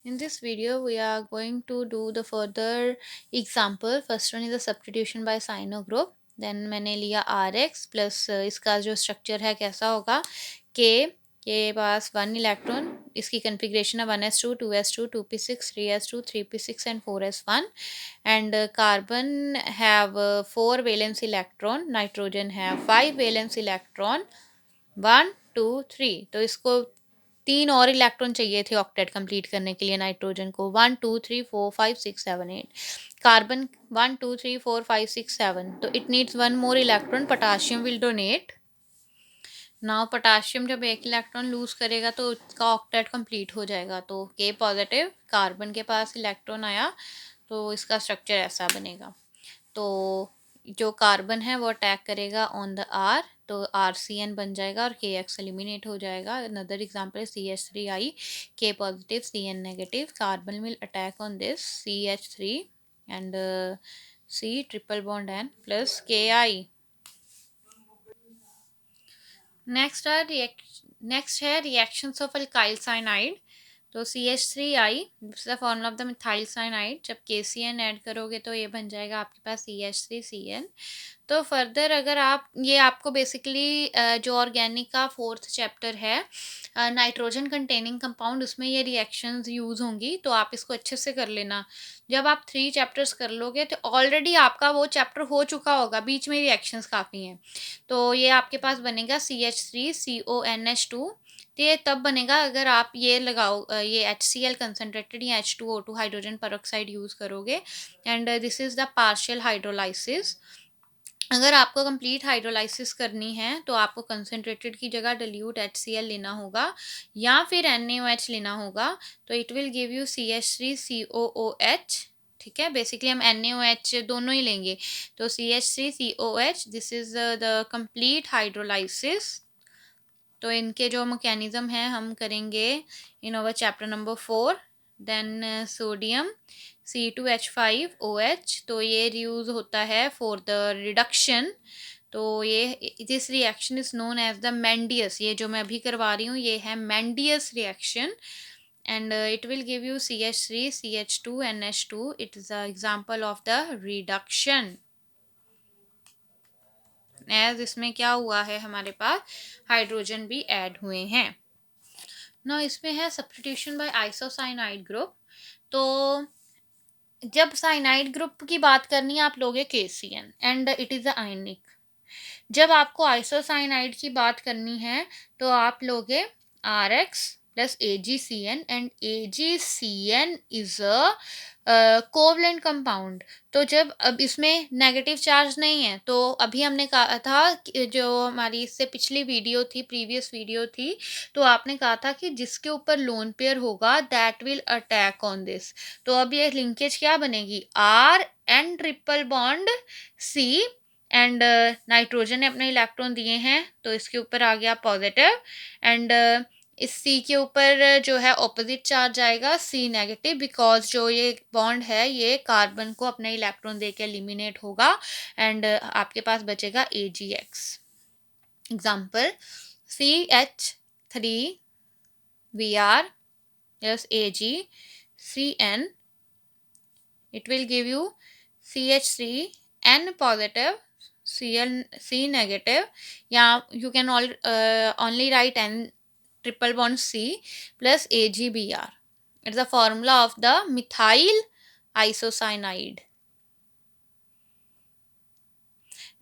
In this video, we are going to do the further example. First one is the substitution by Sino group. Then मैंने लिया RX plus इसका जो structure है कैसा होगा K के पास 1 इलेक्ट्रॉन, इसकी कन्फिग्रेशन है 1s2 2s2 2p6 3s2 3p6 and 4s1 and carbon have 4 valence electron, nitrogen have 5 valence electron 1 2 3। तो इसको 3 और इलेक्ट्रॉन चाहिए थे ऑक्टेट कंप्लीट करने के लिए नाइट्रोजन को 1 2 3 4 5 6 7 8। कार्बन 1 2 3 4 5 6 7, तो it needs 1 more electron. Potassium will donate now. Potassium जब 1 इलेक्ट्रॉन लूज करेगा तो उसका ऑक्टेट कंप्लीट हो जाएगा, तो के पॉजिटिव, कार्बन के पास इलेक्ट्रॉन आया तो इसका स्ट्रक्चर ऐसा बनेगा। तो जो कार्बन है वो अटैक करेगा ऑन द आर, तो आर सी एन बन जाएगा और के एक्स एलिमिनेट हो जाएगा। Another example C H three I, K positive C N negative, carbon will attack on this C H three and C triple bond N plus K I. Next है reactions of alkyl cyanide. तो CH3I, this is the formula of the methyl cyanide. जब KCN add करोगे तो ये बन जाएगा आपके पास CH3CN। तो फर्दर अगर आप ये आपको बेसिकली जो ऑर्गेनिक का 4th चैप्टर है नाइट्रोजन कंटेनिंग कंपाउंड, उसमें ये रिएक्शंस यूज़ होंगी, तो आप इसको अच्छे से कर लेना। जब आप 3 चैप्टर्स कर लोगे तो ऑलरेडी आपका वो चैप्टर हो चुका होगा, बीच में रिएक्शंस काफ़ी हैं। तो ये आपके पास बनेगा CH3CONH2। तो ये तब बनेगा अगर आप ये लगाओ ये HCl कंसनट्रेटेड या H2O2 हाइड्रोजन पेरोक्साइड यूज़ करोगे। And this is the partial hydrolysis. अगर आपको कंप्लीट हाइड्रोलाइसिस करनी है तो आपको कंसनट्रेटेड की जगह डिल्यूट HCl लेना होगा या फिर NaOH लेना होगा। तो it will give you CH3COOH। ठीक है, बेसिकली हम NaOH दोनों ही लेंगे। तो CH3COH, this is the complete hydrolysis. तो इनके जो मैकेनिज्म हैं हम करेंगे in our chapter number 4। Then sodium C2H5OH, तो ये यूज़ होता है फॉर द रिडक्शन। तो ये this reaction is known as the Mendius. ये जो मैं अभी करवा रही हूँ ये है Mendius reaction and it will give you CH3CH2NH2। It is the example of the reduction. As इसमें क्या हुआ है, हमारे पास हाइड्रोजन भी ऐड हुए हैं ना। इसमें है सब्स्टिट्यूशन बाय आइसोसाइनाइड ग्रुप। तो जब साइनाइड ग्रुप की बात करनी है आप लोगे KCN and it is a ionic. जब आपको आइसोसाइनाइड की बात करनी है तो आप लोगे RX plus AgCN and AgCN is a covalent compound. तो जब अब इसमें नेगेटिव चार्ज नहीं है, तो अभी हमने कहा था जो हमारी इससे पिछली वीडियो थी, प्रीवियस वीडियो थी, तो आपने कहा था कि जिसके ऊपर लोन पेयर होगा that will attack on this. तो अब ये लिंकेज क्या बनेगी, R and triple bond C and nitrogen ने अपने इलेक्ट्रॉन दिए हैं तो इसके ऊपर आ गया पॉजिटिव एंड इस C के ऊपर जो है ऑपोजिट चार्ज आएगा C नेगेटिव, बिकॉज जो ये बॉन्ड है ये कार्बन को अपने इलेक्ट्रॉन दे के एलिमिनेट होगा एंड आपके पास बचेगा AgX। Example CH3Br plus AgCN, it will give you CH3N positive C negative, या you can only write N triple bond C plus AgBr. It's the formula of the methyl isocyanide.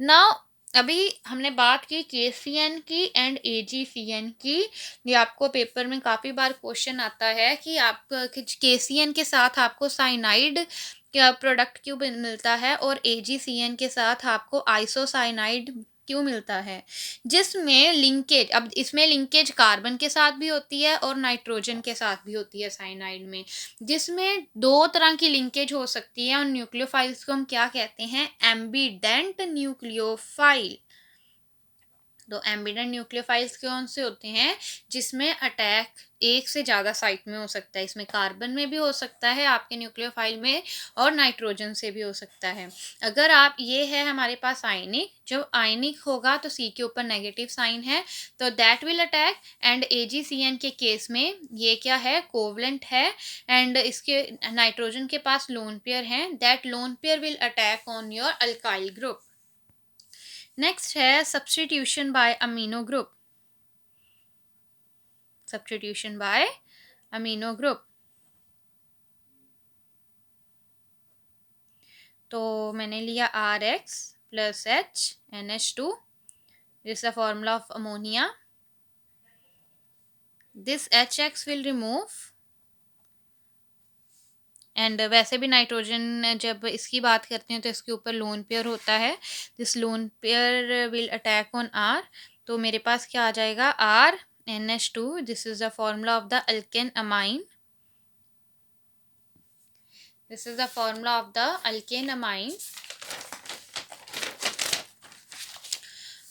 Now अभी हमने बात की KCN की and AgCN की। ये आपको paper में काफ़ी बार क्वेश्चन आता है कि आप KCN के साथ आपको साइनाइड क्या प्रोडक्ट क्यों मिलता है और AgCN के साथ आपको आइसोसाइनाइड क्यों मिलता है, जिसमें लिंकेज, अब इसमें लिंकेज कार्बन के साथ भी होती है और नाइट्रोजन के साथ भी होती है साइनाइड में, जिसमें 2 तरह की लिंकेज हो सकती है और न्यूक्लियोफाइल्स को हम क्या कहते हैं, एम्बीडेंट न्यूक्लियोफाइल। तो एम्बेडेड न्यूक्लियोफाइल्स कौन से होते हैं, जिसमें अटैक एक से ज़्यादा साइट में हो सकता है। इसमें कार्बन में भी हो सकता है आपके न्यूक्लियोफाइल में, और नाइट्रोजन से भी हो सकता है। अगर आप, ये है हमारे पास आयनिक, जब आयनिक होगा तो सी के ऊपर नेगेटिव साइन है, तो that will attack. And AgCN के केस में ये क्या है, कोवलेंट है, एंड इसके नाइट्रोजन के पास लोन पेयर है, that lone pair will attack on your alkyl group. Next है substitution by amino group. Substitution by amino group. तो मैंने लिया RX plus H NH2, this is the formula of ammonia. This HX will remove, and वैसे भी nitrogen जब इसकी बात करते हैं तो इसके ऊपर लोन पेयर होता है, this loan pair will attack on R। तो मेरे पास क्या आ जाएगा, RNH2, this is the formula of the alkane amine, this is the formula of the alkane amine.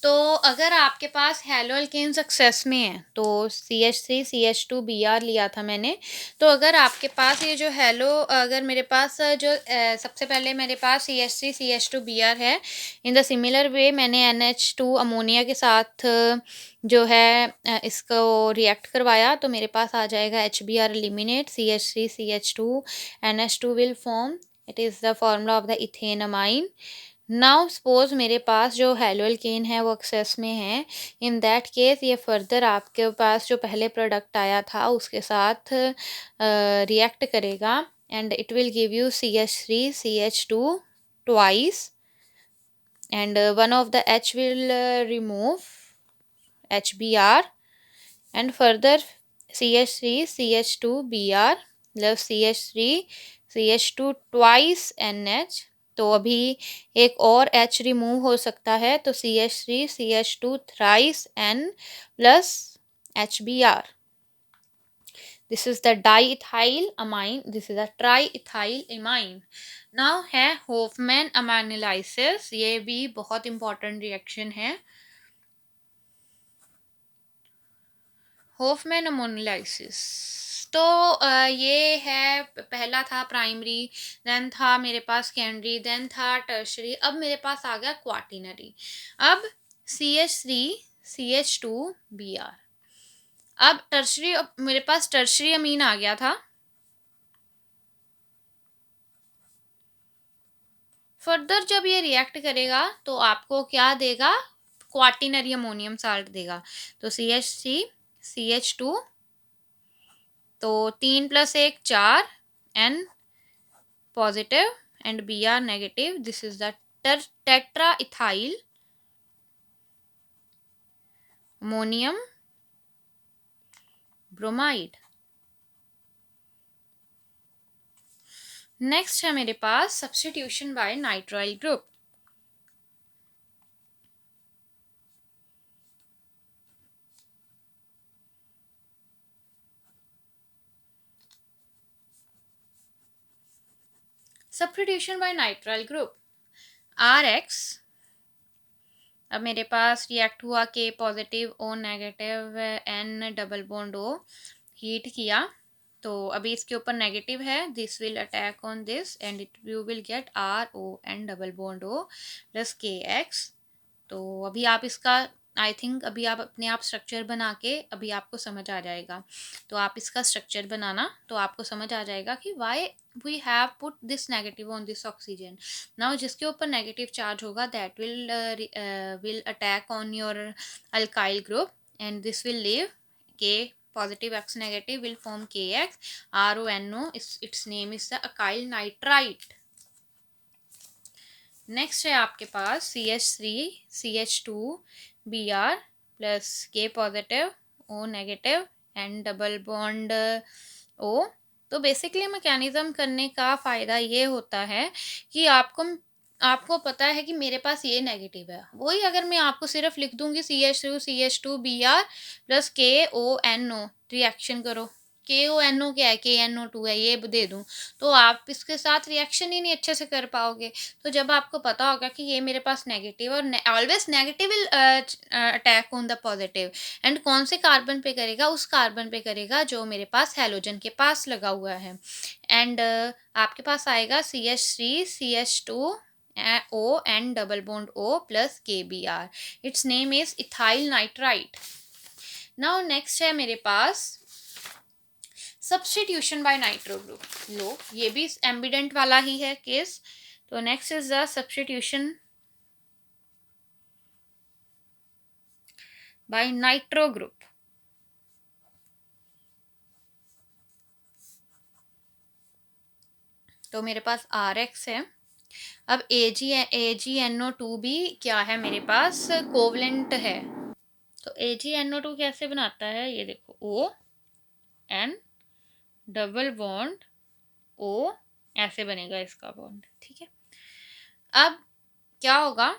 तो अगर आपके पास हैलो अल्केन सक्सेस में है तो CH3CH2Br लिया था मैंने। तो अगर आपके पास ये जो हैलो, अगर मेरे पास जो सबसे पहले मेरे पास CH3CH2Br है, इन द सिमिलर वे मैंने NH2 अमोनिया के साथ जो है इसको रिएक्ट करवाया, तो मेरे पास आ जाएगा HBr eliminate, CH3CH2 NH2 will form, it is the formula of the ethane amine. Now suppose मेरे पास जो हैलो अल्केन है वो एक्सेस में है, इन दैट केस ये फर्दर आपके पास जो पहले प्रोडक्ट आया था उसके साथ रिएक्ट करेगा, and it will give you CH3CH2 twice, and one of the H will remove HBr, and further CH3CH2Br plus CH3CH2 twice NH। तो अभी एक और H रिमूव हो सकता है, तो CH3CH2 thrice N plus HBr। This is the diethyl amine, this is a triethyl amine। Now है Hofmann अमाइनोलाइसिस, ये भी बहुत इंपॉर्टेंट रिएक्शन है। होफमैन अमोनोलाइसिस, तो ये है, पहला था प्राइमरी, देन था मेरे पास सेकेंडरी, देन था टर्शरी, अब मेरे पास आ गया क्वार्टिनरी। अब CH3CH2Br, अब टर्शरी, अब मेरे पास टर्शरी अमीन आ गया था। फर्दर जब ये रिएक्ट करेगा तो आपको क्या देगा, क्वार्टिनरी अमोनियम साल्ट देगा। तो CH3CH2, तो 3 + 1 4 N positive and Br negative, this is the tetra ethyl ammonium bromide. Next है मेरे पास substitution by nitrile group. Substitution by nitrile group, RX, अब मेरे पास रिएक्ट हुआ K positive O negative N double bond O, heat किया, तो अभी इसके ऊपर नेगेटिव है, this will attack on this and it you will get RON double bond O plus KX। तो अभी आप इसका, आई थिंक अभी आप अपने आप स्ट्रक्चर बना के अभी आपको समझ आ जाएगा। तो आप इसका स्ट्रक्चर बनाना तो आपको समझ आ जाएगा कि why we have put this negative on this oxygen. Now जिसके ऊपर नेगेटिव चार्ज होगा that will attack on your alkyl group, and this will leave K positive X negative will form KX, RONO, its name is the acyl nitrite। Next है आपके पास CH3CH2Br plus K positive O negative and double bond O। तो basically mechanism करने का फ़ायदा ये होता है कि आपको पता है कि मेरे पास ये नेगेटिव है, वही अगर मैं आपको सिर्फ लिख दूंगी CH2CH2Br प्लस KONO, रिएक्शन करो, KONO क्या है, KNO2 है, ये दे दूँ, तो आप इसके साथ रिएक्शन ही नहीं अच्छे से कर पाओगे। तो जब आपको पता होगा कि ये मेरे पास नेगेटिव, और always negative will attack on the positive, and कौन से कार्बन पे करेगा, उस कार्बन पे करेगा जो मेरे पास हैलोजन के पास लगा हुआ है। एंड आपके पास आएगा CH3 CH2 O and double bond O plus KBr. Its name is ethyl nitrite. Now next है मेरे पास सब्स्टिट्यूशन बाय नाइट्रो ग्रुप। लो, ये भी एम्बिडेंट वाला ही है केस। तो next is the substitution by nitro group. तो मेरे पास RX है। अब AgNO2 भी क्या है मेरे पास, कोवलेंट है। तो AgNO2 कैसे बनाता है, ये देखो, ON डबल बॉन्ड O, ऐसे बनेगा इसका बॉन्ड, ठीक है। अब क्या होगा,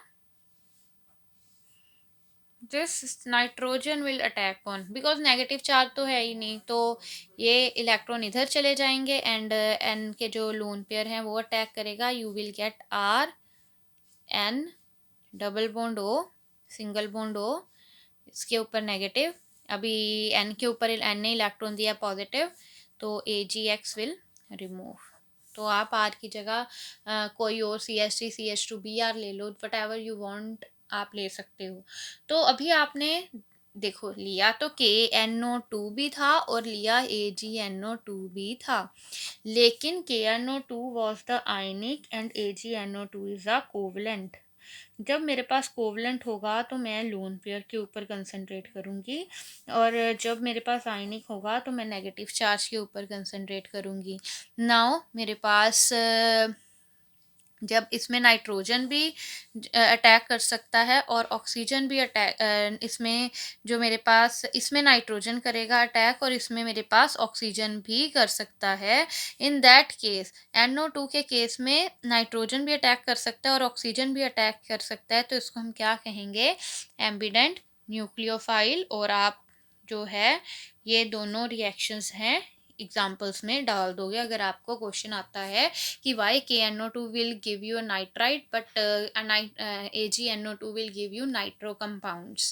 this nitrogen will attack on, because negative charge तो है ही नहीं, तो ये इलेक्ट्रॉन इधर चले जाएंगे एंड N के जो लोन पेयर हैं वो अटैक करेगा। You will gate RN double bond O, single bond O, इसके ऊपर नेगेटिव, अभी N के ऊपर N ने इलेक्ट्रॉन दिया पॉजिटिव, तो AgX विल रिमूव। तो आप R की जगह कोई और CH3 CH2 Br ले लो, वट एवर यू वॉन्ट आप ले सकते हो। तो अभी आपने देखो लिया तो KNO2 भी था और लिया AgNO2 भी था, लेकिन KNO2 was the ionic and AgNO2 is a covalent. जब मेरे पास कोवलेंट होगा तो मैं लोन पेयर के ऊपर कंसंट्रेट करूँगी, और जब मेरे पास आयनिक होगा तो मैं नेगेटिव चार्ज के ऊपर कंसंट्रेट करूँगी। नाउ मेरे पास जब इसमें नाइट्रोजन भी अटैक कर सकता है और ऑक्सीजन भी अटैक, इसमें जो मेरे पास, इसमें नाइट्रोजन करेगा अटैक और इसमें मेरे पास ऑक्सीजन भी कर सकता है। इन दैट केस NO2 के केस में नाइट्रोजन भी अटैक कर सकता है और ऑक्सीजन भी अटैक कर सकता है, तो इसको हम क्या कहेंगे, एम्बिडेंट न्यूक्लियोफाइल। और आप जो है ये दोनों रिएक्शंस हैं एग्जाम्पल्स में डाल दोगे अगर आपको क्वेश्चन आता है कि Y KNO2 will give you a nitrite but AgNO2 will give you nitro compounds.